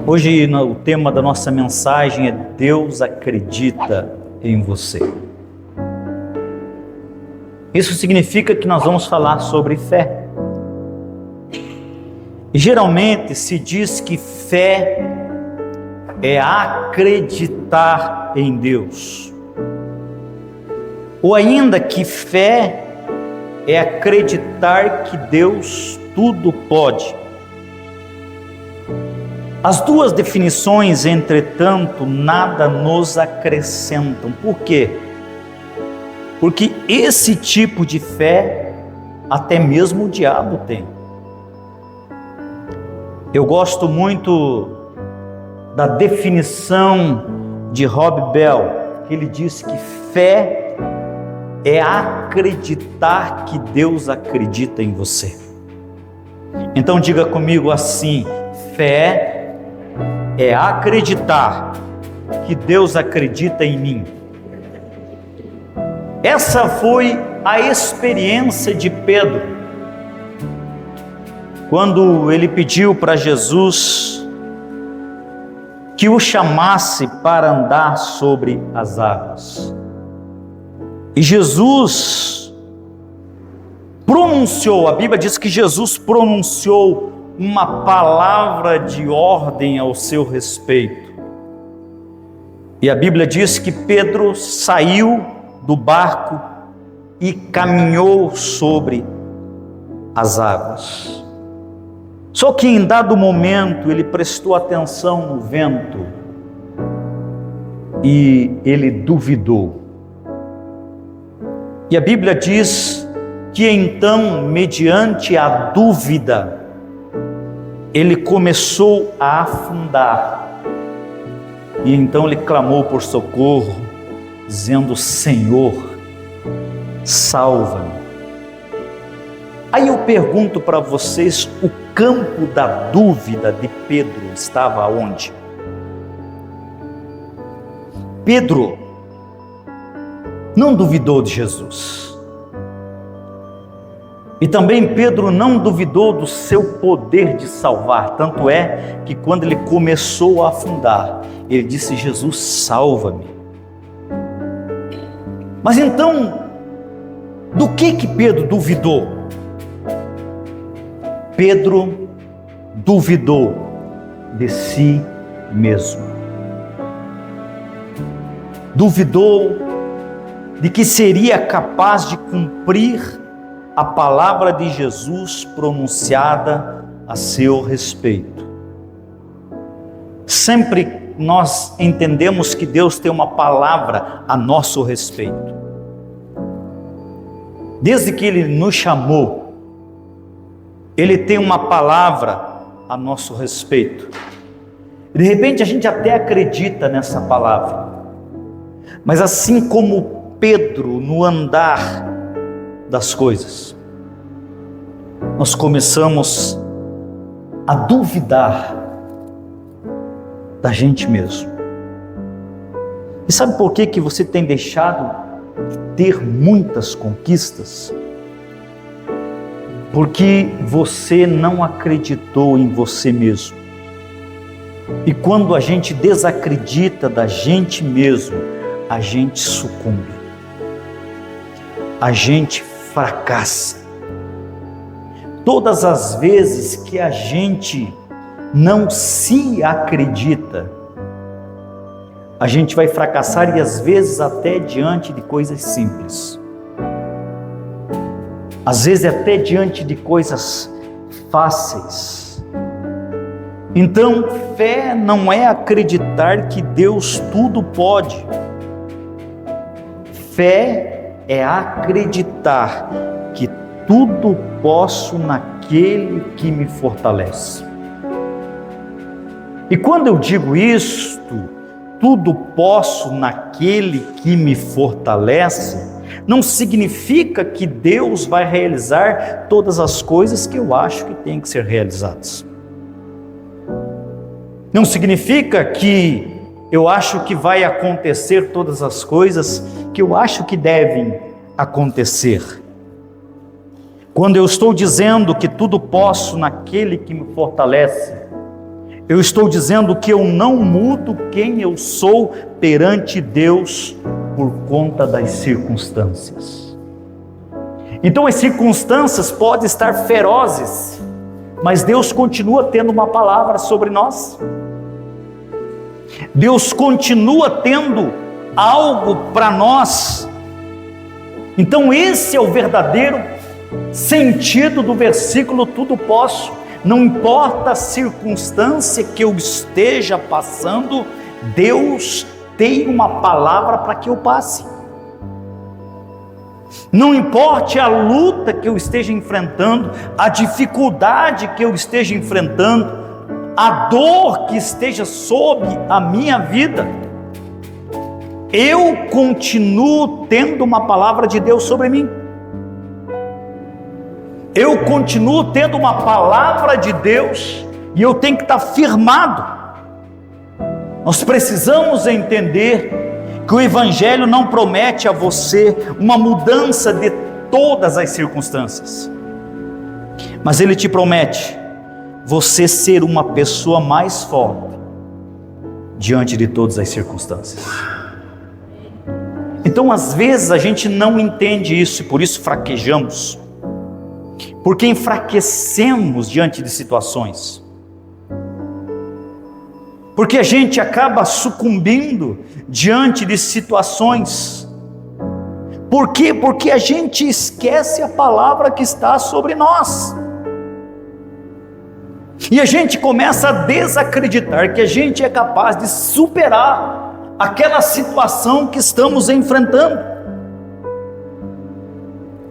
Hoje o tema da nossa mensagem é Deus acredita em você. Isso significa que nós vamos falar sobre fé. E geralmente se diz que fé é acreditar em Deus. Ou ainda que fé é acreditar que Deus tudo pode. As duas definições, entretanto, nada nos acrescentam. Por quê? Porque esse tipo de fé, até mesmo o diabo tem. Eu gosto muito da definição de Rob Bell, que ele diz que fé é acreditar que Deus acredita em você. Então diga comigo assim: fé é acreditar que Deus acredita em mim. Essa foi a experiência de Pedro, quando ele pediu para Jesus que o chamasse para andar sobre as águas. E Jesus pronunciou, a Bíblia diz que Jesus pronunciou uma palavra de ordem ao seu respeito. E a Bíblia diz que Pedro saiu do barco e caminhou sobre as águas. Só que em dado momento ele prestou atenção no vento e ele duvidou. E a Bíblia diz que então, mediante a dúvida, ele começou a afundar. E então ele clamou por socorro, dizendo: Senhor, salva-me. Aí eu pergunto para vocês, o campo da dúvida de Pedro estava onde? Pedro não duvidou de Jesus. E também Pedro não duvidou do seu poder de salvar. Tanto é que quando ele começou a afundar, ele disse: Jesus, salva-me. Mas então, do que Pedro duvidou? Pedro duvidou de si mesmo. Duvidou de que seria capaz de cumprir a palavra de Jesus pronunciada a seu respeito. Sempre nós entendemos que Deus tem uma palavra a nosso respeito. Desde que Ele nos chamou, Ele tem uma palavra a nosso respeito. De repente a gente até acredita nessa palavra, mas assim como Pedro no andar das coisas, nós começamos a duvidar da gente mesmo. E sabe por que você tem deixado de ter muitas conquistas? Porque você não acreditou em você mesmo. E quando a gente desacredita da gente mesmo, a gente sucumbe, a gente fracassa. Todas as vezes que a gente não se acredita, a gente vai fracassar, e às vezes até diante de coisas simples. Às vezes até diante de coisas fáceis. Então, fé não é acreditar que Deus tudo pode. Fé é acreditar que tudo posso naquele que me fortalece. E quando eu digo isto, tudo posso naquele que me fortalece, não significa que Deus vai realizar todas as coisas que eu acho que tem que ser realizadas. Não significa que eu acho que vai acontecer todas as coisas que eu acho que devem acontecer. Quando eu estou dizendo que tudo posso naquele que me fortalece, Eu estou dizendo que eu não mudo quem eu sou perante Deus por conta das circunstâncias. Então as circunstâncias podem estar ferozes, mas Deus continua tendo uma palavra sobre nós. Deus continua tendo algo para nós. Então esse é o verdadeiro sentido do versículo tudo posso. Não importa a circunstância que eu esteja passando, Deus tem uma palavra para que eu passe. Não importa a luta que eu esteja enfrentando, a dificuldade que eu esteja enfrentando, a dor que esteja sob a minha vida, eu continuo tendo uma palavra de Deus sobre mim. Eu continuo tendo uma palavra de Deus e eu tenho que estar firmado. Nós precisamos entender que o Evangelho não promete a você uma mudança de todas as circunstâncias, mas ele te promete você ser uma pessoa mais forte diante de todas as circunstâncias. Então às vezes a gente não entende isso e por isso fraquejamos, porque enfraquecemos diante de situações, porque a gente acaba sucumbindo diante de situações. Por quê? Porque a gente esquece a palavra que está sobre nós, e a gente começa a desacreditar que a gente é capaz de superar aquela situação que estamos enfrentando.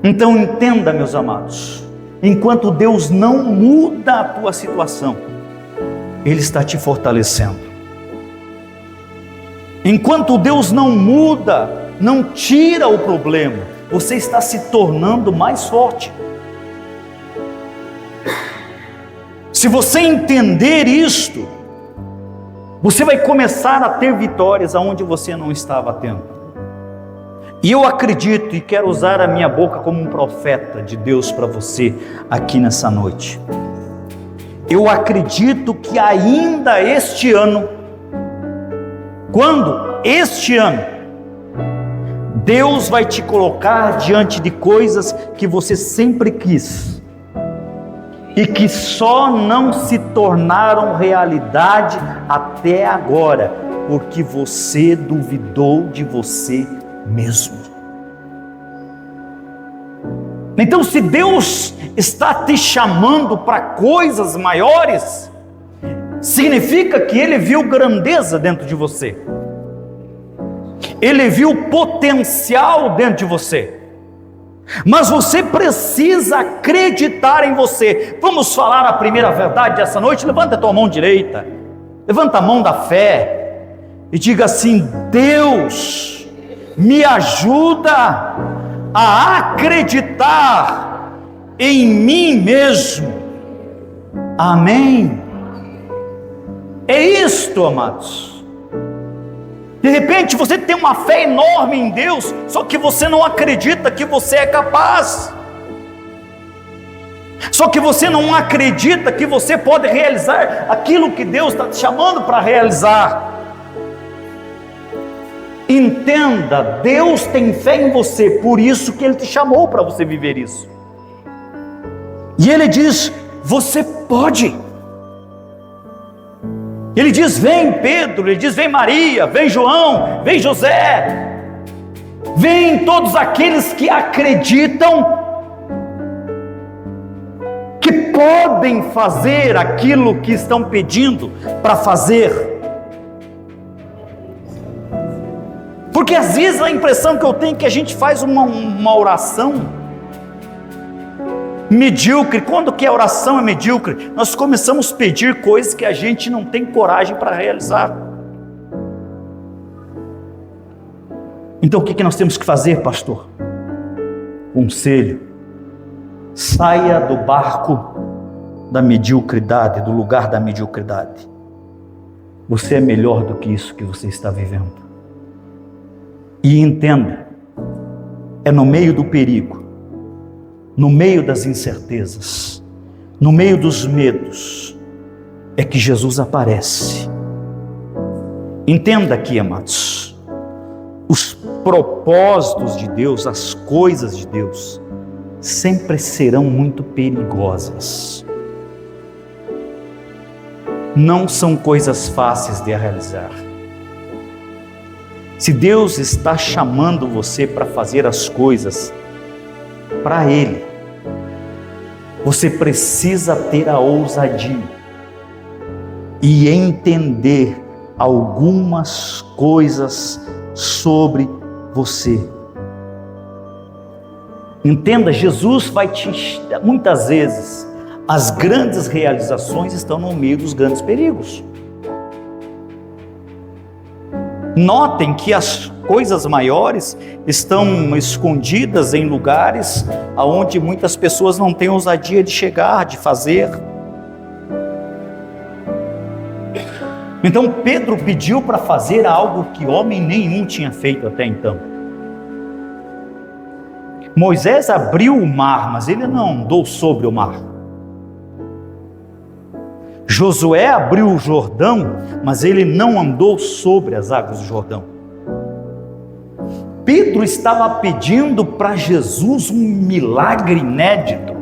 Então entenda, meus amados, enquanto Deus não muda a tua situação, Ele está te fortalecendo. Enquanto Deus não muda, não tira o problema, você está se tornando mais forte. Se você entender isto, você vai começar a ter vitórias aonde você não estava tendo. E eu acredito e quero usar a minha boca como um profeta de Deus para você aqui nessa noite. Eu acredito que ainda este ano, Deus vai te colocar diante de coisas que você sempre quis e que só não se tornaram realidade até agora, porque você duvidou de você mesmo. Então, se Deus está te chamando para coisas maiores, significa que Ele viu grandeza dentro de você, Ele viu potencial dentro de você, mas você precisa acreditar em você. Vamos falar a primeira verdade dessa noite? Levanta a tua mão direita, levanta a mão da fé e diga assim: Deus, me ajuda a acreditar em mim mesmo. Amém? É isto, amados. De repente você tem uma fé enorme em Deus, só que você não acredita que você é capaz, só que você não acredita que você pode realizar aquilo que Deus está te chamando para realizar. Entenda, Deus tem fé em você, por isso que Ele te chamou para você viver isso. E Ele diz: você pode. Ele diz: vem Pedro, Ele diz: vem Maria, vem João, vem José, vem todos aqueles que acreditam que podem fazer aquilo que estão pedindo para fazer. Porque às vezes a impressão que eu tenho é que a gente faz uma oração medíocre. Quando que a oração é medíocre? Nós começamos a pedir coisas que a gente não tem coragem para realizar. Então o que nós temos que fazer, pastor? Conselho: saia do barco da mediocridade, do lugar da mediocridade. Você é melhor do que isso que você está vivendo. E entenda, é no meio do perigo, no meio das incertezas, no meio dos medos, é que Jesus aparece. Entenda aqui, amados, os propósitos de Deus, as coisas de Deus, sempre serão muito perigosas. Não são coisas fáceis de realizar. Se Deus está chamando você para fazer as coisas para Ele, você precisa ter a ousadia e entender algumas coisas sobre você. Entenda, Jesus vai te... Muitas vezes, as grandes realizações estão no meio dos grandes perigos. Notem que as coisas maiores estão escondidas em lugares onde muitas pessoas não têm ousadia de chegar, de fazer. Então Pedro pediu para fazer algo que homem nenhum tinha feito até então. Moisés abriu o mar, mas ele não andou sobre o mar. Josué abriu o Jordão, mas ele não andou sobre as águas do Jordão. Pedro estava pedindo para Jesus um milagre inédito,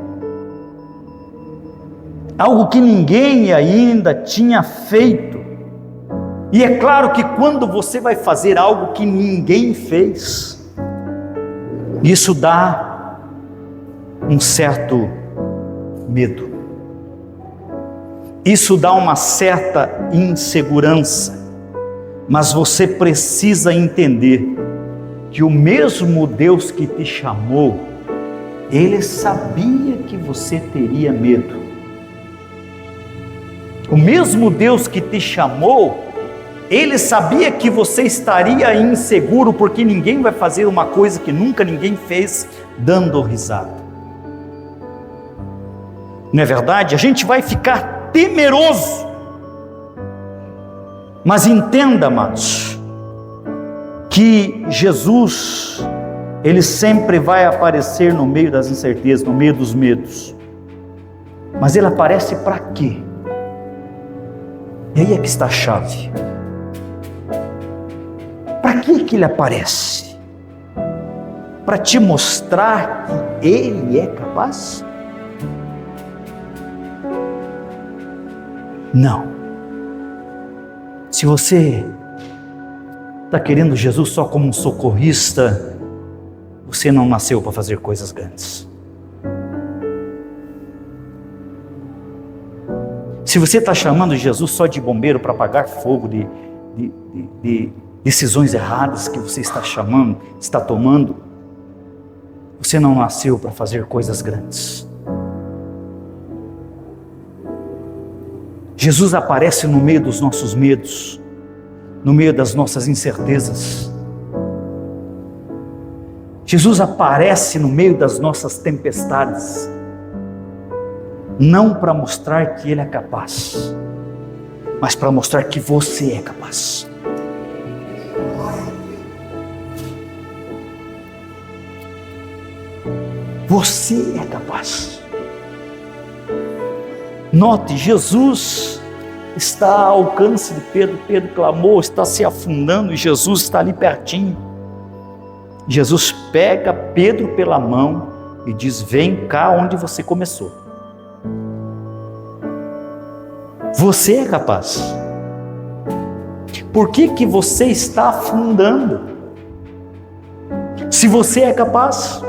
algo que ninguém ainda tinha feito. E é claro que quando você vai fazer algo que ninguém fez, isso dá um certo medo. Isso dá uma certa insegurança, mas você precisa entender que o mesmo Deus que te chamou, Ele sabia que você teria medo. O mesmo Deus que te chamou, Ele sabia que você estaria inseguro, porque ninguém vai fazer uma coisa que nunca ninguém fez dando risada. Não é verdade? A gente vai ficar temeroso. Mas entenda, amados, que Jesus, Ele sempre vai aparecer no meio das incertezas, no meio dos medos. Mas Ele aparece para quê? E aí é que está a chave. Para que Ele aparece? Para te mostrar que Ele é capaz? Não. Se você está querendo Jesus só como um socorrista, você não nasceu para fazer coisas grandes. Se você está chamando Jesus só de bombeiro para apagar fogo de decisões erradas que você está tomando, você não nasceu para fazer coisas grandes. Jesus aparece no meio dos nossos medos, no meio das nossas incertezas. Jesus aparece no meio das nossas tempestades, não para mostrar que Ele é capaz, mas para mostrar que você é capaz. Você é capaz. Note, Jesus está ao alcance de Pedro. Pedro clamou, está se afundando e Jesus está ali pertinho. Jesus pega Pedro pela mão e diz: vem cá onde você começou. Você é capaz. Por que você está afundando? Se você é capaz,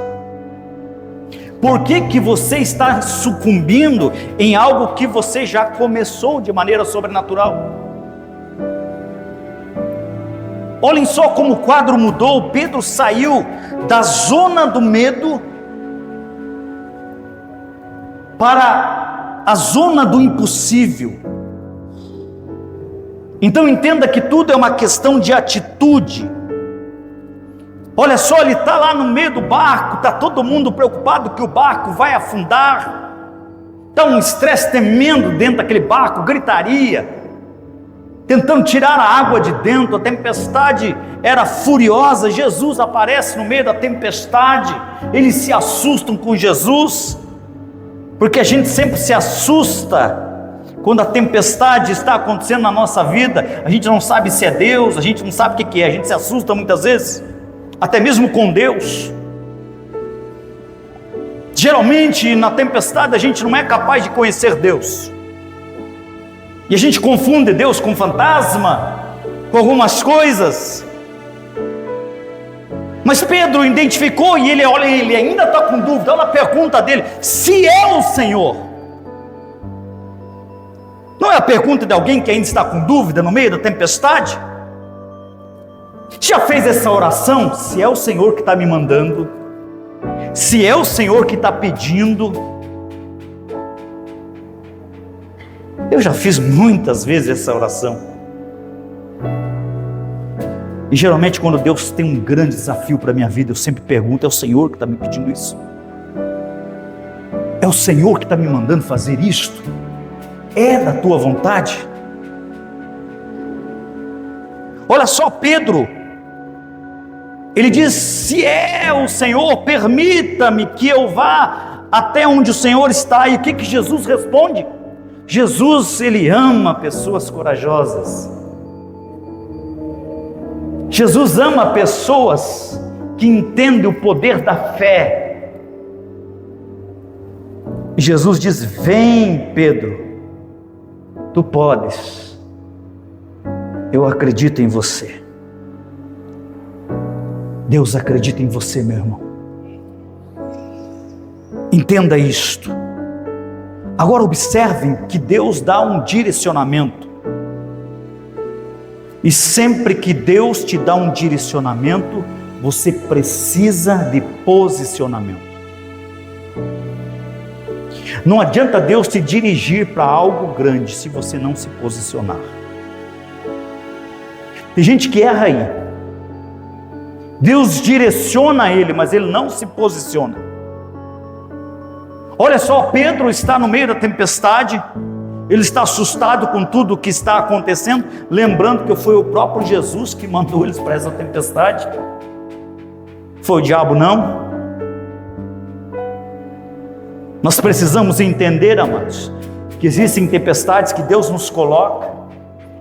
por que você está sucumbindo em algo que você já começou de maneira sobrenatural? Olhem só como o quadro mudou. Pedro saiu da zona do medo para a zona do impossível. Então entenda que tudo é uma questão de atitude. Olha só, ele está lá no meio do barco, está todo mundo preocupado que o barco vai afundar, está um estresse tremendo dentro daquele barco, gritaria, tentando tirar a água de dentro, a tempestade era furiosa. Jesus aparece no meio da tempestade, eles se assustam com Jesus, porque a gente sempre se assusta Quando a tempestade está acontecendo na nossa vida, a gente não sabe se é Deus, a gente não sabe o que é, a gente se assusta muitas vezes, até mesmo com Deus. Geralmente na tempestade a gente não é capaz de conhecer Deus, e a gente confunde Deus com fantasma, com algumas coisas. Mas Pedro identificou, e ele ainda está com dúvida. Olha a pergunta dele: se é o Senhor. Não é a pergunta de alguém que ainda está com dúvida no meio da tempestade? Já fez essa oração? Se é o Senhor que está me mandando, se é o Senhor que está pedindo. Eu já fiz muitas vezes essa oração. E geralmente quando Deus tem um grande desafio para a minha vida, eu sempre pergunto: é o Senhor que está me pedindo isso? É o Senhor que está me mandando fazer isto? É da tua vontade? Olha só Pedro, ele diz: se é o Senhor, permita-me que eu vá até onde o Senhor está. E o que Jesus responde? Jesus, ele ama pessoas corajosas. Jesus ama pessoas que entendem o poder da fé. E Jesus diz: vem Pedro, tu podes, eu acredito em você. Deus acredita em você, meu irmão. Entenda isto. Agora observem que Deus dá um direcionamento. E sempre que Deus te dá um direcionamento, você precisa de posicionamento. Não adianta Deus te dirigir para algo grande se você não se posicionar. Tem gente que erra aí. Deus direciona ele, mas ele não se posiciona. Olha só, Pedro está no meio da tempestade. Ele está assustado com tudo o que está acontecendo, lembrando que foi o próprio Jesus que mandou eles para essa tempestade. Foi o diabo não. Nós precisamos entender, amados, que existem tempestades que Deus nos coloca,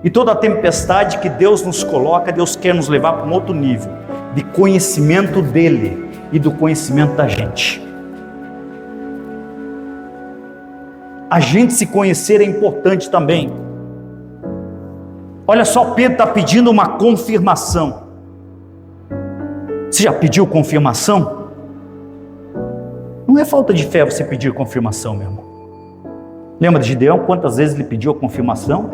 e toda tempestade que Deus nos coloca, Deus quer nos levar para um outro nível de conhecimento dele e do conhecimento da gente. A gente se conhecer é importante também. Olha só, Pedro está pedindo uma confirmação. Você já pediu confirmação? Não é falta de fé você pedir confirmação, meu irmão. Lembra de Gideão? Quantas vezes ele pediu a confirmação?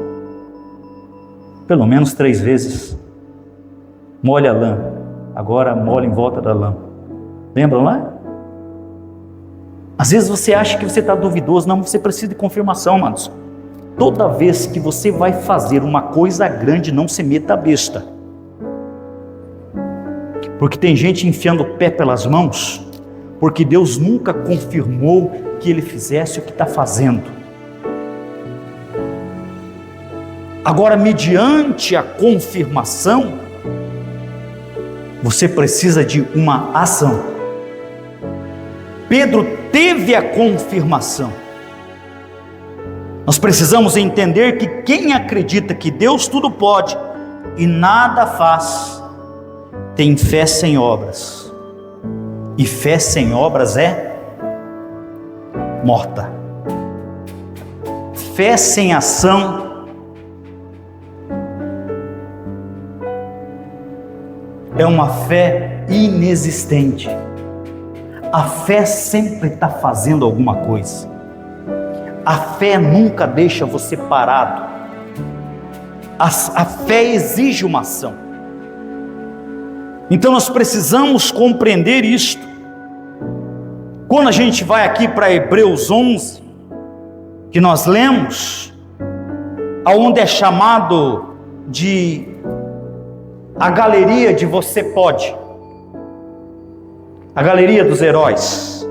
Pelo menos 3 vezes. Molha a lã, agora molha em volta da lã. Lembram lá? Às vezes você acha que você está duvidoso. Não, você precisa de confirmação, amados. Toda vez que você vai fazer uma coisa grande, não se meta a besta. Porque tem gente enfiando o pé pelas mãos, porque Deus nunca confirmou que ele fizesse o que está fazendo. Agora, mediante a confirmação, você precisa de uma ação. Pedro teve a confirmação. Nós precisamos entender que quem acredita que Deus tudo pode e nada faz, tem fé sem obras. E fé sem obras é morta. Fé sem ação é uma fé inexistente. A fé sempre está fazendo alguma coisa. A fé nunca deixa você parado. A fé exige uma ação. Então nós precisamos compreender isto. Quando a gente vai aqui para Hebreus 11, que nós lemos, aonde é chamado de a galeria de você pode, a galeria dos heróis.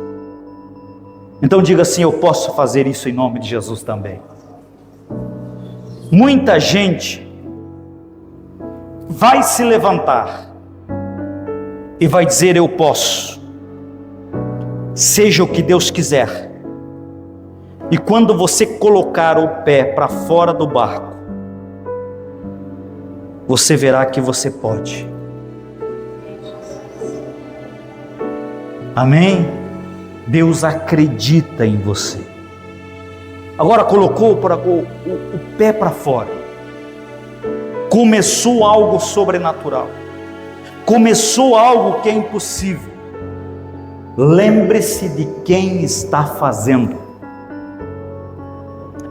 Então diga assim: eu posso fazer isso em nome de Jesus também. Muita gente vai se levantar e vai dizer: eu posso, seja o que Deus quiser, E quando você colocar o pé para fora do barco, você verá que você pode. Amém? Deus acredita em você. Agora colocou o pé para fora. Começou algo sobrenatural. Começou algo que é impossível. Lembre-se de quem está fazendo.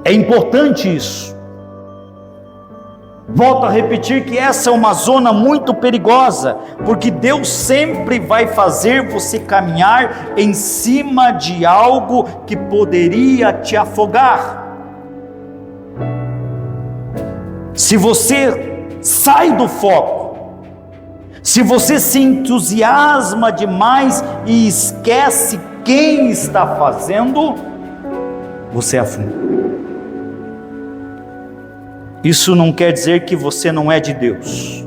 É importante isso. Volto a repetir que essa é uma zona muito perigosa, porque Deus sempre vai fazer você caminhar em cima de algo que poderia te afogar. Se você sai do foco, se você se entusiasma demais e esquece quem está fazendo, você afunda. Isso não quer dizer que você não é de Deus.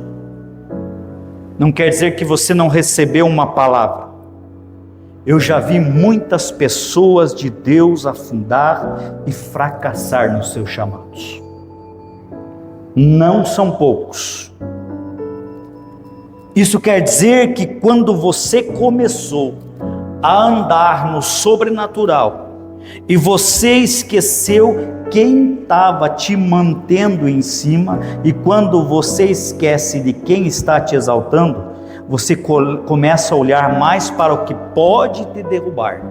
Não quer dizer que você não recebeu uma palavra. Eu já vi muitas pessoas de Deus afundar e fracassar nos seus chamados. Não são poucos. Isso quer dizer que quando você começou a andar no sobrenatural e você esqueceu quem estava te mantendo em cima, e quando você esquece de quem está te exaltando, você começa a olhar mais para o que pode te derrubar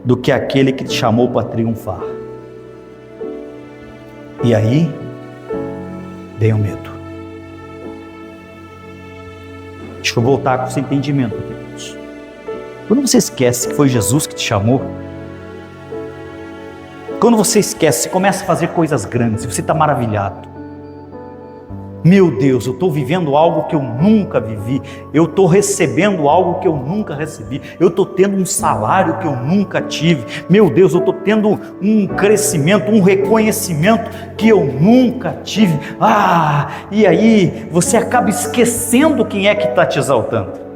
do que aquele que te chamou para triunfar. E aí vem o medo. Deixa eu voltar com esse entendimento, queridos. Quando você esquece que foi Jesus que te chamou, quando você esquece, você começa a fazer coisas grandes, e você está maravilhado. Meu Deus, eu estou vivendo algo que eu nunca vivi, eu estou recebendo algo que eu nunca recebi, eu estou tendo um salário que eu nunca tive, meu Deus, eu estou tendo um crescimento, um reconhecimento que eu nunca tive. E aí você acaba esquecendo quem é que está te exaltando.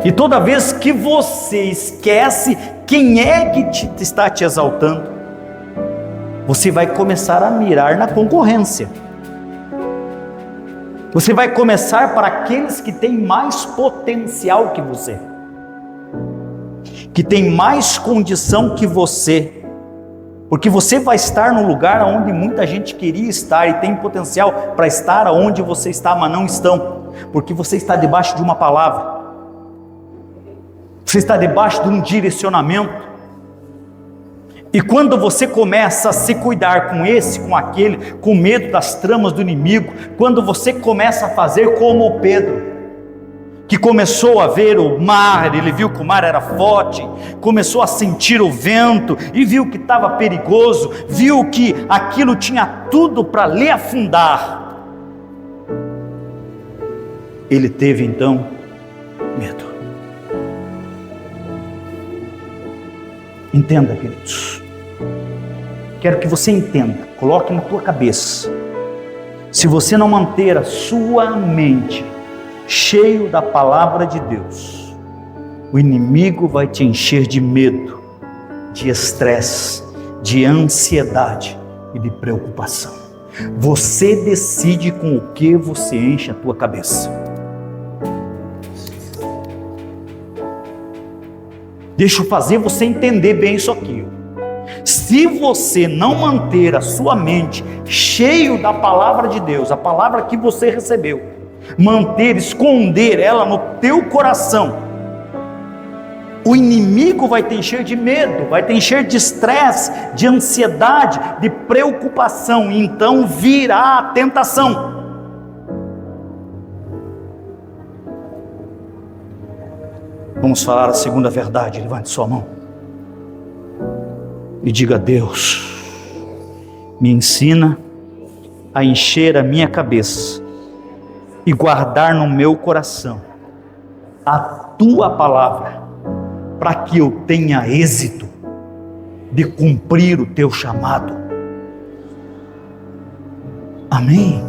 E toda vez que você esquece quem é que está te exaltando, você vai começar a mirar na concorrência. Você vai começar para aqueles que têm mais potencial que você, que têm mais condição que você, porque você vai estar no lugar onde muita gente queria estar e tem potencial para estar onde você está, mas não estão, porque você está debaixo de uma palavra. Você está debaixo de um direcionamento. E quando você começa a se cuidar com esse, com aquele, com medo das tramas do inimigo, quando você começa a fazer como o Pedro, que começou a ver o mar, ele viu que o mar era forte, começou a sentir o vento e viu que estava perigoso, viu que aquilo tinha tudo para lhe afundar. Ele teve então medo. Entenda, queridos, quero que você entenda, coloque na tua cabeça, se você não manter a sua mente cheio da palavra de Deus, o inimigo vai te encher de medo, de estresse, de ansiedade e de preocupação. Você decide com o que você enche a tua cabeça. Deixa eu fazer você entender bem isso aqui. Se você não manter a sua mente cheio da palavra de Deus, a palavra que você recebeu, esconder ela no teu coração, o inimigo vai te encher de medo, vai te encher de estresse, de ansiedade, de preocupação, e então virá a tentação. Vamos falar a segunda verdade. Levante sua mão e diga: Deus, me ensina a encher a minha cabeça e guardar no meu coração a tua palavra, para que eu tenha êxito de cumprir o teu chamado. Amém?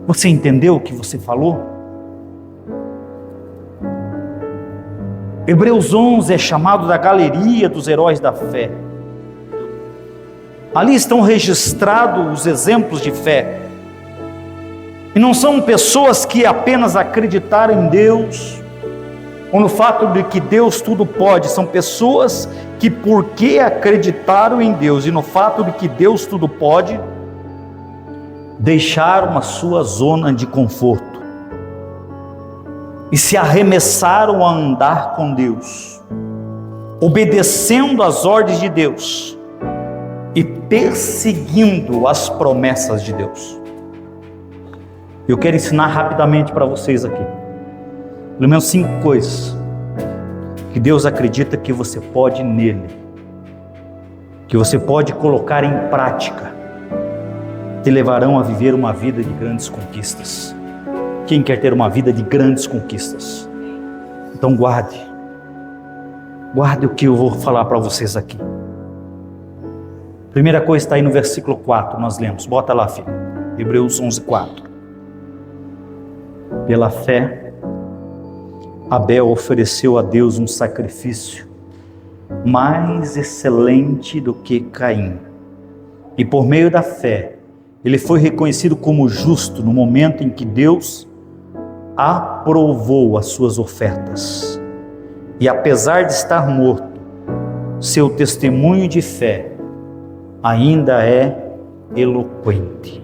Você entendeu o que você falou? Hebreus 11 é chamado da galeria dos heróis da fé. Ali estão registrados os exemplos de fé. E não são pessoas que apenas acreditaram em Deus, ou no fato de que Deus tudo pode. São pessoas que, porque acreditaram em Deus e no fato de que Deus tudo pode, deixaram a sua zona de conforto e se arremessaram a andar com Deus, obedecendo às ordens de Deus e perseguindo as promessas de Deus. Eu quero ensinar rapidamente para vocês aqui, pelo menos 5 coisas que Deus acredita que você pode nele, que você pode colocar em prática, te levarão a viver uma vida de grandes conquistas. Quem quer ter uma vida de grandes conquistas? Então guarde o que eu vou falar para vocês aqui. Primeira coisa está aí no versículo 4, nós lemos, bota lá, filho, Hebreus 11, 4. Pela fé, Abel ofereceu a Deus um sacrifício mais excelente do que Caim, e por meio da fé, ele foi reconhecido como justo no momento em que Deus aprovou as suas ofertas. E apesar de estar morto, seu testemunho de fé ainda é eloquente.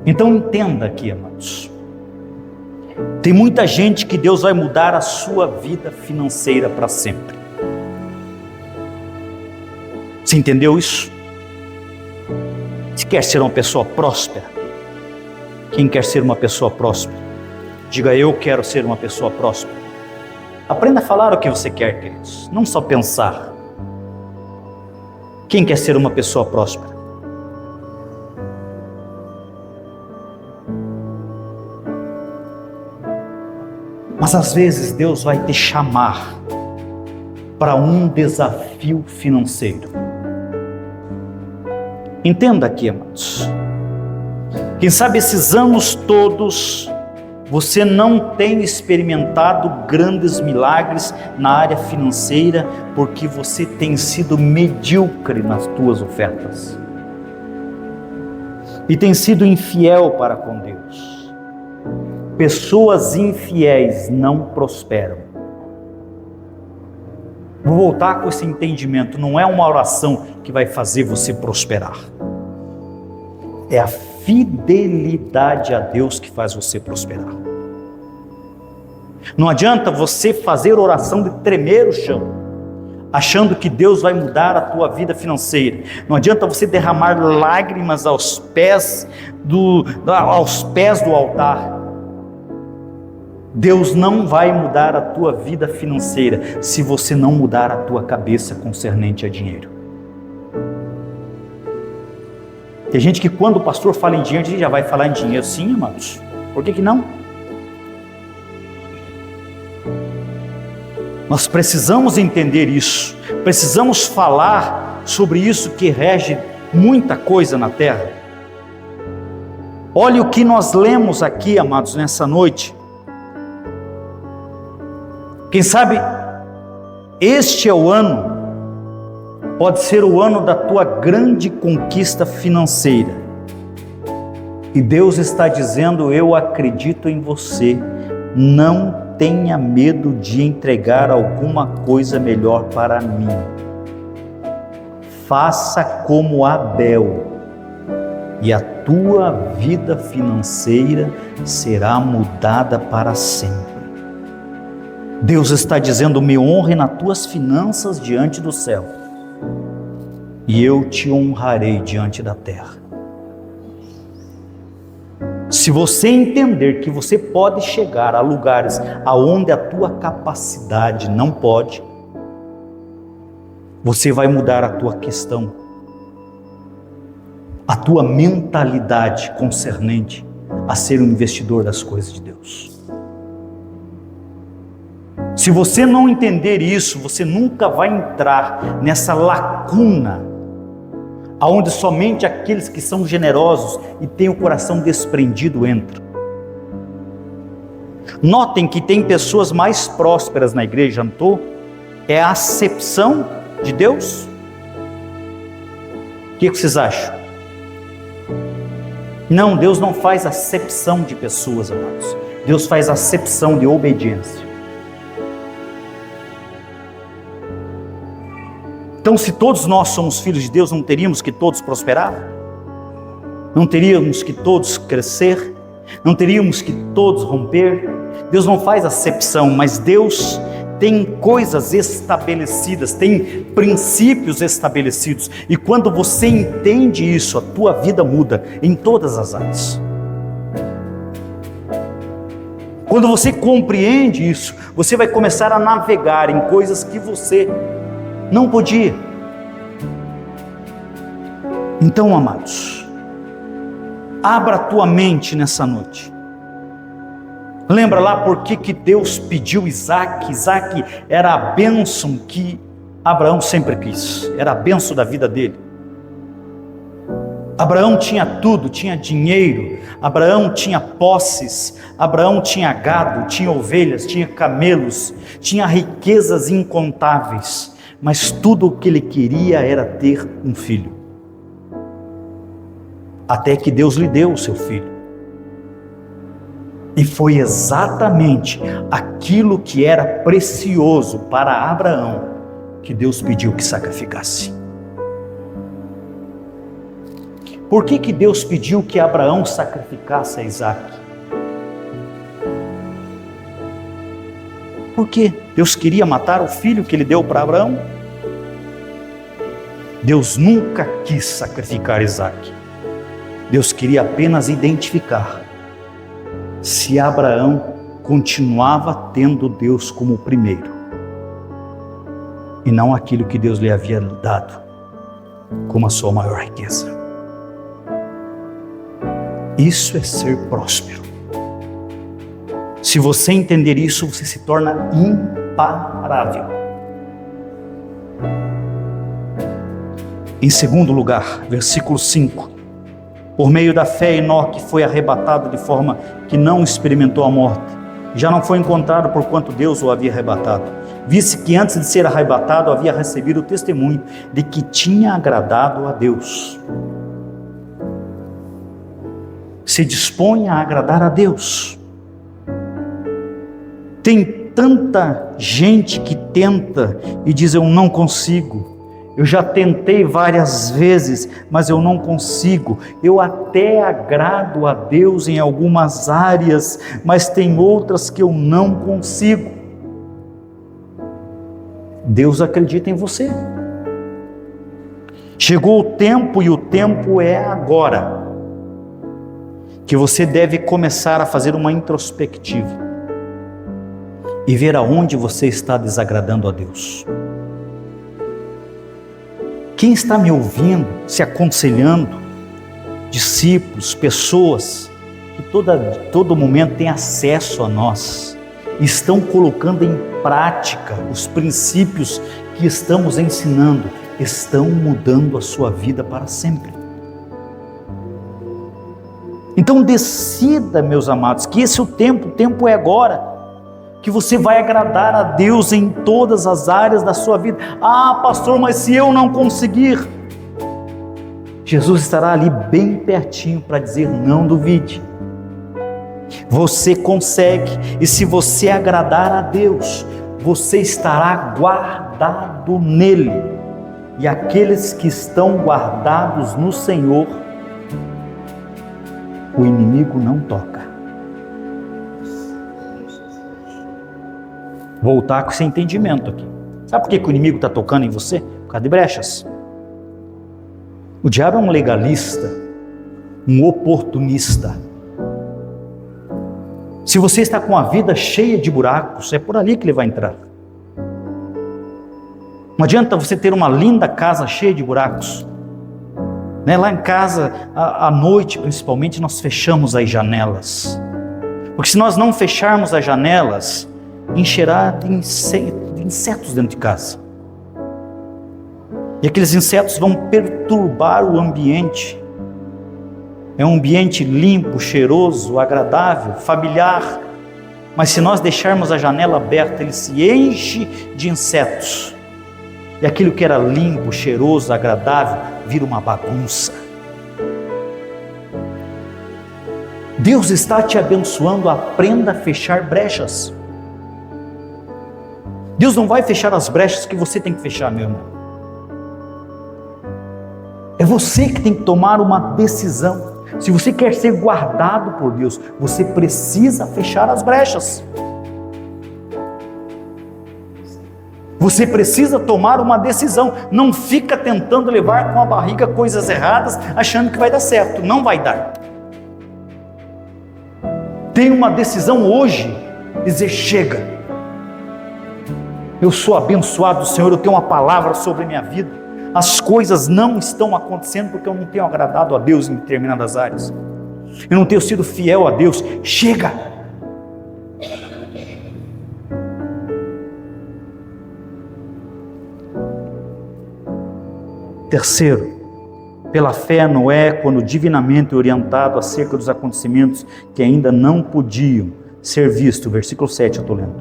Então entenda aqui, amados. Tem muita gente que Deus vai mudar a sua vida financeira para sempre. Você entendeu isso? Se quer ser uma pessoa próspera, quem quer ser uma pessoa próspera? Diga, eu quero ser uma pessoa próspera. Aprenda a falar o que você quer, queridos, não só pensar. Quem quer ser uma pessoa próspera? Mas às vezes Deus vai te chamar para um desafio financeiro. Entenda aqui, amados. Quem sabe esses anos todos você não tem experimentado grandes milagres na área financeira porque você tem sido medíocre nas tuas ofertas e tem sido infiel para com Deus. Pessoas infiéis não prosperam. Vou voltar com esse entendimento. Não é uma oração que vai fazer você prosperar. É a fidelidade a Deus que faz você prosperar. Não adianta você fazer oração de tremer o chão, achando que Deus vai mudar a tua vida financeira. Não adianta você derramar lágrimas aos pés do altar. Deus não vai mudar a tua vida financeira se você não mudar a tua cabeça concernente a dinheiro. Tem gente que quando o pastor fala em dinheiro, a gente já vai falar em dinheiro. Sim, amados. Por que não? Nós precisamos entender isso. Precisamos falar sobre isso que rege muita coisa na terra. Olha o que nós lemos aqui, amados, nessa noite. Quem sabe este é o ano, pode ser o ano da tua grande conquista financeira. E Deus está dizendo, eu acredito em você, não tenha medo de entregar alguma coisa melhor para mim. Faça como Abel, e a tua vida financeira será mudada para sempre. Deus está dizendo, me honre nas tuas finanças diante do céu, e eu te honrarei diante da terra. Se você entender que você pode chegar a lugares aonde a tua capacidade não pode, você vai mudar a tua questão, a tua mentalidade concernente a ser um investidor das coisas de Deus. Se você não entender isso, você nunca vai entrar nessa lacuna, aonde somente aqueles que são generosos e têm o coração desprendido entram. Notem que tem pessoas mais prósperas na igreja, não estou? É a acepção de Deus? O que vocês acham? Não, Deus não faz acepção de pessoas, amados. Deus faz acepção de obediência. Então, se todos nós somos filhos de Deus, não teríamos que todos prosperar? Não teríamos que todos crescer? Não teríamos que todos romper? Deus não faz acepção, mas Deus tem coisas estabelecidas, tem princípios estabelecidos. E quando você entende isso, a tua vida muda em todas as áreas. Quando você compreende isso, você vai começar a navegar em coisas que você não podia. Então, amados, abra a tua mente nessa noite. Lembra lá por que Deus pediu Isaac? Isaac era a bênção que Abraão sempre quis, era a bênção da vida dele. Abraão tinha tudo, tinha dinheiro, Abraão tinha posses, Abraão tinha gado, tinha ovelhas, tinha camelos, tinha riquezas incontáveis, mas tudo o que ele queria era ter um filho. Até que Deus lhe deu o seu filho. E foi exatamente aquilo que era precioso para Abraão que Deus pediu que sacrificasse. Por que Deus pediu que Abraão sacrificasse a Isaac? Por quê? Deus queria matar o filho que ele deu para Abraão? Deus nunca quis sacrificar Isaac. Deus queria apenas identificar se Abraão continuava tendo Deus como o primeiro e não aquilo que Deus lhe havia dado como a sua maior riqueza. Isso é ser próspero. Se você entender isso, você se torna imparável. Em segundo lugar, versículo 5. Por meio da fé, Enoque foi arrebatado de forma que não experimentou a morte. Já não foi encontrado por quanto Deus o havia arrebatado. Visse que antes de ser arrebatado, havia recebido o testemunho de que tinha agradado a Deus. Se dispõe a agradar a Deus. Tem tanta gente que tenta e diz: eu não consigo. Eu já tentei várias vezes, mas eu não consigo. Eu até agrado a Deus em algumas áreas, mas tem outras que eu não consigo. Deus acredita em você. Chegou o tempo, e o tempo é agora, que você deve começar a fazer uma introspectiva e ver aonde você está desagradando a Deus. Quem está me ouvindo, se aconselhando, discípulos, pessoas que todo momento têm acesso a nós, estão colocando em prática os princípios que estamos ensinando, estão mudando a sua vida para sempre. Então decida, meus amados, que esse é o tempo é agora, que você vai agradar a Deus em todas as áreas da sua vida. Ah, pastor, mas se eu não conseguir, Jesus estará ali bem pertinho para dizer: não duvide. Você consegue, e se você agradar a Deus, você estará guardado nele, e aqueles que estão guardados no Senhor, o inimigo não toca. Voltar com esse entendimento aqui. Sabe por que o inimigo está tocando em você? Por causa de brechas. O diabo é um legalista, um oportunista. Se você está com a vida cheia de buracos, é por ali que ele vai entrar. Não adianta você ter uma linda casa cheia de buracos. Lá em casa, à noite principalmente, nós fechamos as janelas. Porque se nós não fecharmos as janelas, encherá de insetos dentro de casa. E aqueles insetos vão perturbar o ambiente. É um ambiente limpo, cheiroso, agradável, familiar. Mas se nós deixarmos a janela aberta, ele se enche de insetos. E aquilo que era limpo, cheiroso, agradável, vira uma bagunça. Deus está te abençoando, aprenda a fechar brechas. Deus não vai fechar as brechas que você tem que fechar, meu irmão. É você que tem que tomar uma decisão. Se você quer ser guardado por Deus, você precisa fechar as brechas. Você precisa tomar uma decisão. Não fica tentando levar com a barriga coisas erradas, achando que vai dar certo. Não vai dar. Tem uma decisão hoje, dizer: chega. Eu sou abençoado do Senhor, eu tenho uma palavra sobre a minha vida. As coisas não estão acontecendo porque eu não tenho agradado a Deus em determinadas áreas. Eu não tenho sido fiel a Deus. Chega! Terceiro, pela fé, Noé, quando divinamente orientado acerca dos acontecimentos que ainda não podiam ser vistos, versículo 7 eu estou lendo,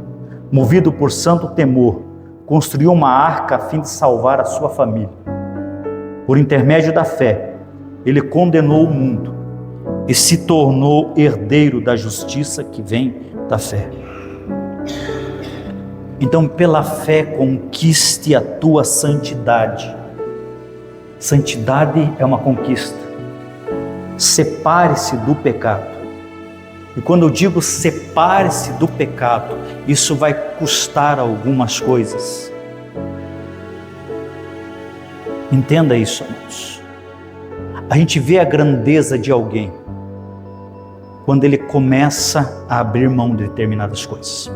movido por santo temor, construiu uma arca a fim de salvar a sua família. Por intermédio da fé, ele condenou o mundo e se tornou herdeiro da justiça que vem da fé. Então, pela fé, conquiste a tua santidade. Santidade é uma conquista. Separe-se do pecado. E quando eu digo separe-se do pecado, isso vai custar algumas coisas. Entenda isso, amados. A gente vê a grandeza de alguém quando ele começa a abrir mão de determinadas coisas.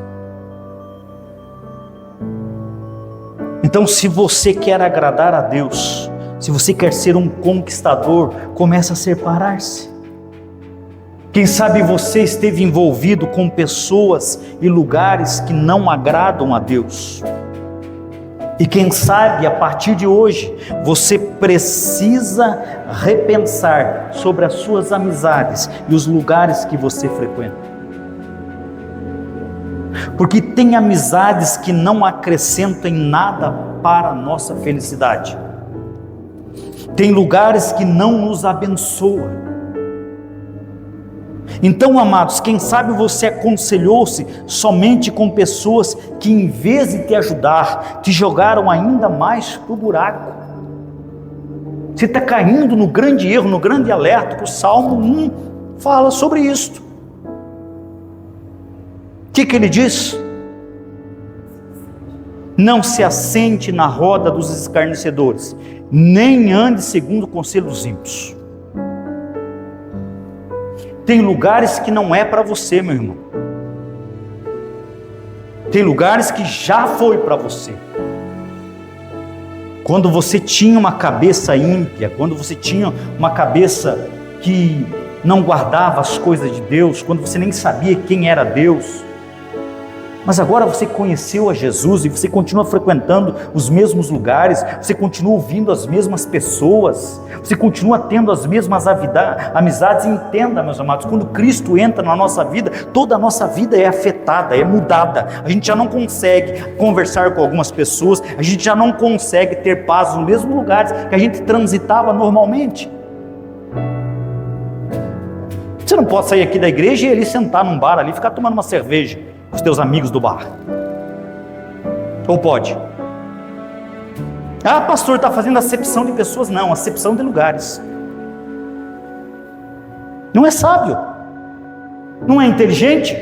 Então, se você quer agradar a Deus, se você quer ser um conquistador, comece a separar-se. Quem sabe você esteve envolvido com pessoas e lugares que não agradam a Deus. E quem sabe, a partir de hoje, você precisa repensar sobre as suas amizades e os lugares que você frequenta. Porque tem amizades que não acrescentam em nada para a nossa felicidade. Tem lugares que não nos abençoam. Então, amados, quem sabe você aconselhou-se somente com pessoas que, em vez de te ajudar, te jogaram ainda mais para o buraco. Você está caindo no grande erro, no grande alerta, que o Salmo 1 fala sobre isto. O que ele diz? Não se assente na roda dos escarnecedores, nem ande segundo o conselho dos ímpios. Tem lugares que não é para você, meu irmão. Tem lugares que já foi para você. Quando você tinha uma cabeça ímpia, quando você tinha uma cabeça que não guardava as coisas de Deus, quando você nem sabia quem era Deus. Mas agora você conheceu a Jesus e você continua frequentando os mesmos lugares, você continua ouvindo as mesmas pessoas, você continua tendo as mesmas amizades. Entenda, meus amados, quando Cristo entra na nossa vida, toda a nossa vida é afetada, é mudada. A gente já não consegue conversar com algumas pessoas, a gente já não consegue ter paz nos mesmos lugares que a gente transitava normalmente. Você não pode sair aqui da igreja e ir ali sentar num bar ali, ficar tomando uma cerveja com os teus amigos do bar. Ou pode? Ah, pastor, está fazendo acepção de pessoas. Não, acepção de lugares. Não é sábio, não é inteligente.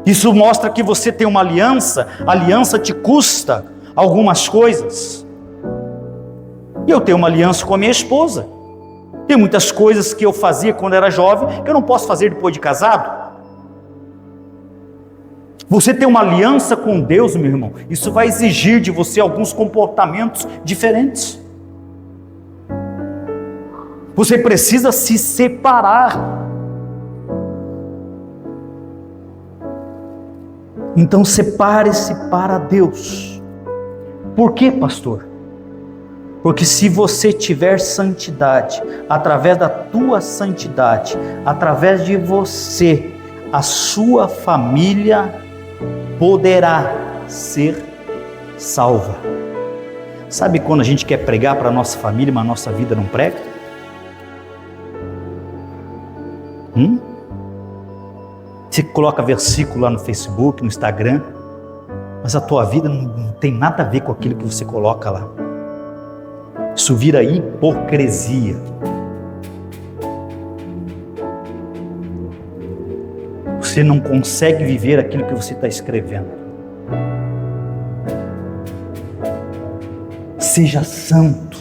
Isso mostra que você tem uma aliança. A aliança te custa algumas coisas. Eu tenho uma aliança com a minha esposa. Tem muitas coisas que eu fazia quando era jovem que eu não posso fazer depois de casado. Você tem uma aliança com Deus, meu irmão, isso vai exigir de você alguns comportamentos diferentes. Você precisa se separar. Então separe-se para Deus. Por quê, pastor? Porque se você tiver santidade, através da tua santidade, através de você, a sua família poderá ser salva. Sabe quando a gente quer pregar para a nossa família, mas a nossa vida não prega? Você coloca versículo lá no Facebook, no Instagram, mas a tua vida não tem nada a ver com aquilo que você coloca lá. Isso vira hipocrisia. Você não consegue viver aquilo que você está escrevendo. Seja santo.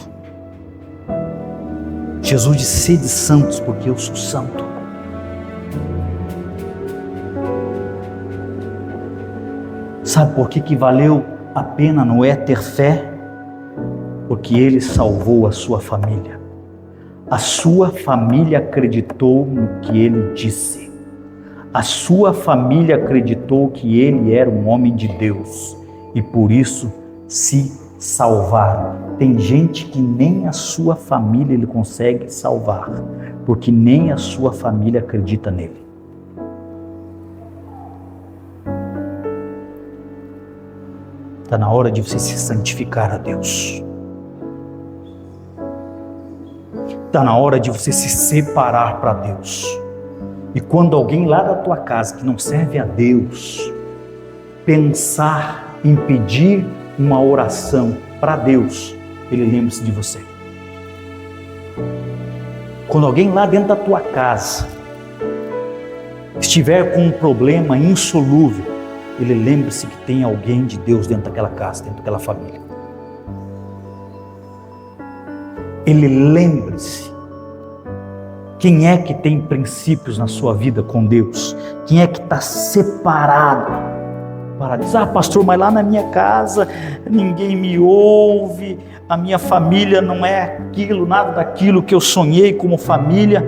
Jesus disse: sede santos, porque eu sou santo. Sabe por que valeu a pena Noé ter fé? Porque ele salvou a sua família. A sua família acreditou no que ele disse. A sua família acreditou que ele era um homem de Deus e por isso se salvaram. Tem gente que nem a sua família ele consegue salvar, porque nem a sua família acredita nele. Está na hora de você se santificar a Deus. Está na hora de você se separar para Deus. E quando alguém lá da tua casa que não serve a Deus pensar em pedir uma oração para Deus, ele lembre-se de você. Quando alguém lá dentro da tua casa estiver com um problema insolúvel, ele lembre-se que tem alguém de Deus dentro daquela casa, dentro daquela família. Ele lembre-se. Quem é que tem princípios na sua vida com Deus? Quem é que está separado para dizer: pastor, mas lá na minha casa ninguém me ouve, a minha família não é aquilo, nada daquilo que eu sonhei como família.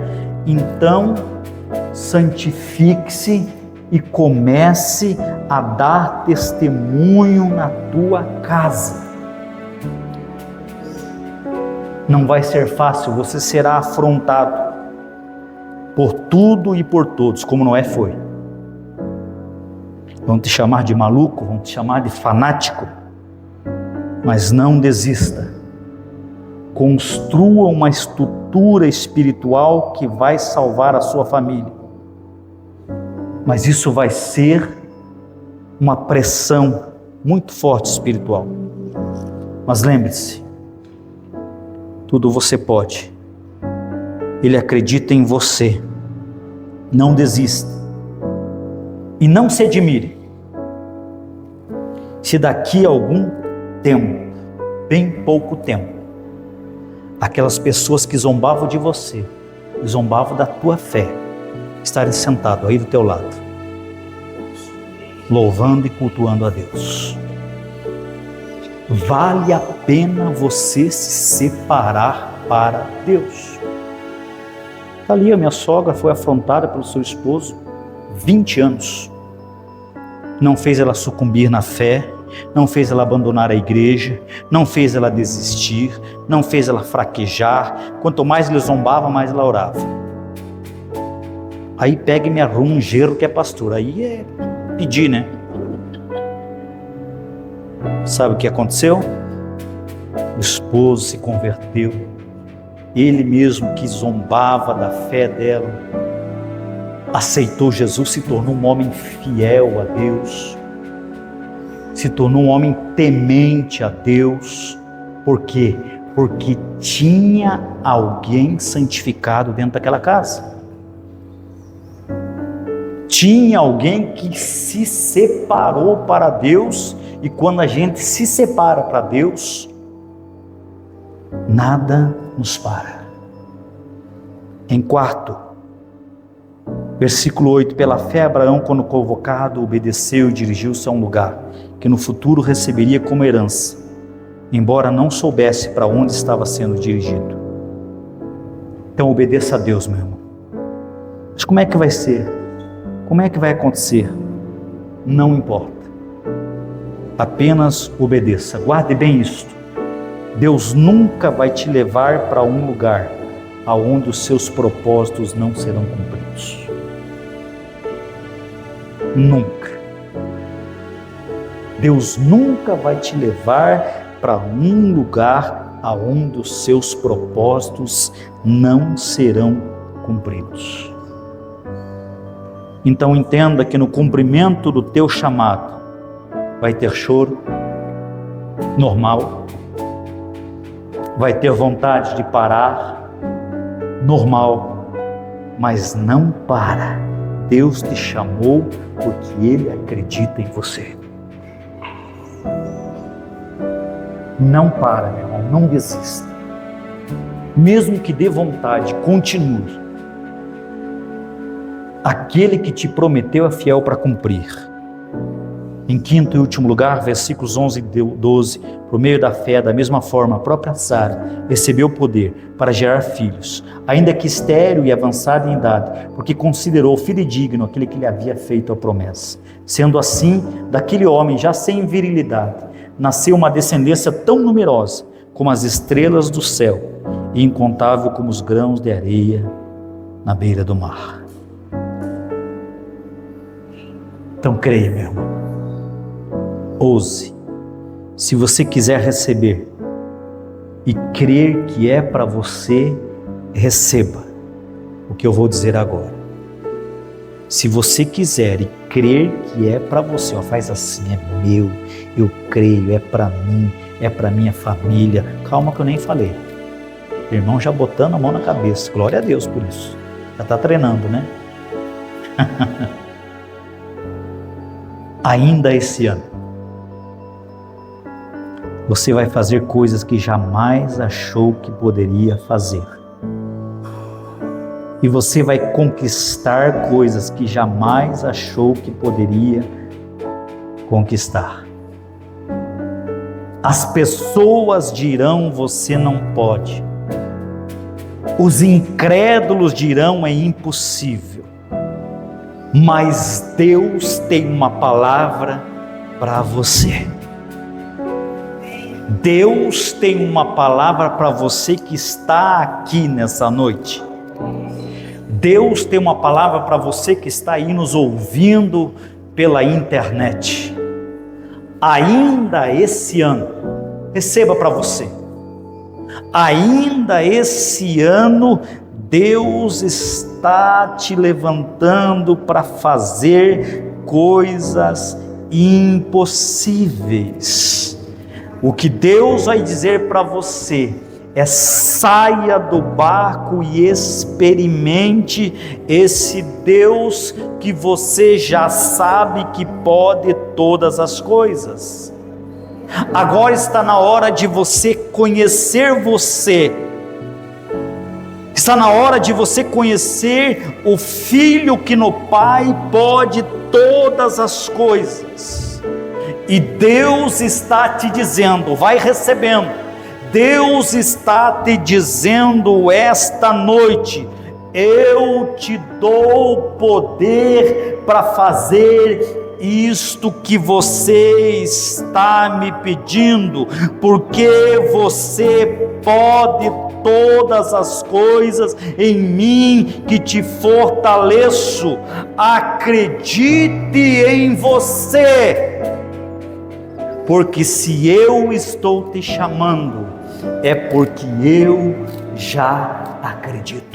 Então, santifique-se e comece a dar testemunho na tua casa. Não vai ser fácil, você será afrontado por tudo e por todos, como Noé foi. Vão te chamar de maluco, vão te chamar de fanático, mas não desista. Construa uma estrutura espiritual que vai salvar a sua família. Mas isso vai ser uma pressão muito forte espiritual. Mas lembre-se, tudo você pode. Ele acredita em você. Não desista. E não se admire se daqui a algum tempo, bem pouco tempo, aquelas pessoas que zombavam de você, zombavam da tua fé, estarem sentados aí do teu lado, louvando e cultuando a Deus. Vale a pena você se separar para Deus. Está ali, a minha sogra foi afrontada pelo seu esposo, 20 anos. Não fez ela sucumbir na fé, não fez ela abandonar a igreja, não fez ela desistir, não fez ela fraquejar. Quanto mais ele zombava, mais ela orava. Aí pega e me arruma um gerro que é pastor. Aí é pedir, né? Sabe o que aconteceu? O esposo se converteu. Ele mesmo que zombava da fé dela, aceitou Jesus, se tornou um homem fiel a Deus, se tornou um homem temente a Deus. Por quê? Porque tinha alguém santificado dentro daquela casa. Tinha alguém que se separou para Deus, e quando a gente se separa para Deus, nada nos para. Em quarto, versículo 8, pela fé Abraão, quando convocado, obedeceu e dirigiu-se a um lugar que no futuro receberia como herança, embora não soubesse para onde estava sendo dirigido. Então obedeça a Deus, meu irmão. Mas como é que vai ser? Como é que vai acontecer? Não importa. Apenas obedeça. Guarde bem isto. Deus nunca vai te levar para um lugar aonde os seus propósitos não serão cumpridos. Nunca. Deus nunca vai te levar para um lugar aonde os seus propósitos não serão cumpridos. Então entenda que no cumprimento do teu chamado vai ter choro, normal. Vai ter vontade de parar, normal. Mas não para. Deus te chamou porque Ele acredita em você. Não para, meu irmão, não desista. Mesmo que dê vontade, continue. Aquele que te prometeu é fiel para cumprir. Em quinto e último lugar, versículos 11 e 12, por meio da fé, da mesma forma, a própria Sara recebeu o poder para gerar filhos, ainda que estéril e avançada em idade, porque considerou fidedigno aquele que lhe havia feito a promessa. Sendo assim, daquele homem já sem virilidade, nasceu uma descendência tão numerosa como as estrelas do céu e incontável como os grãos de areia na beira do mar. Então creia, meu irmão. Ouse. Se você quiser receber e crer que é para você, receba o que eu vou dizer agora. Se você quiser e crer que é para você, faz assim, é meu, eu creio, é para mim, é para minha família. Calma que eu nem falei. O irmão já botando a mão na cabeça. Glória a Deus por isso. Já está treinando, né? Ainda esse ano, você vai fazer coisas que jamais achou que poderia fazer. E você vai conquistar coisas que jamais achou que poderia conquistar. As pessoas dirão: você não pode. Os incrédulos dirão: é impossível. Mas Deus tem uma palavra para você. Deus tem uma palavra para você que está aqui nessa noite. Deus tem uma palavra para você que está aí nos ouvindo pela internet. Ainda esse ano, receba para você. Ainda esse ano, Deus está te levantando para fazer coisas impossíveis. O que Deus vai dizer para você é: saia do barco e experimente esse Deus que você já sabe que pode todas as coisas. Agora está na hora de você conhecer você. Está na hora de você conhecer o Filho que no Pai pode todas as coisas. E Deus está te dizendo, vai recebendo, Deus está te dizendo esta noite: eu te dou poder para fazer isto que você está me pedindo, porque você pode todas as coisas em mim que te fortaleço. Acredite em você. Porque se eu estou te chamando, é porque eu já acredito.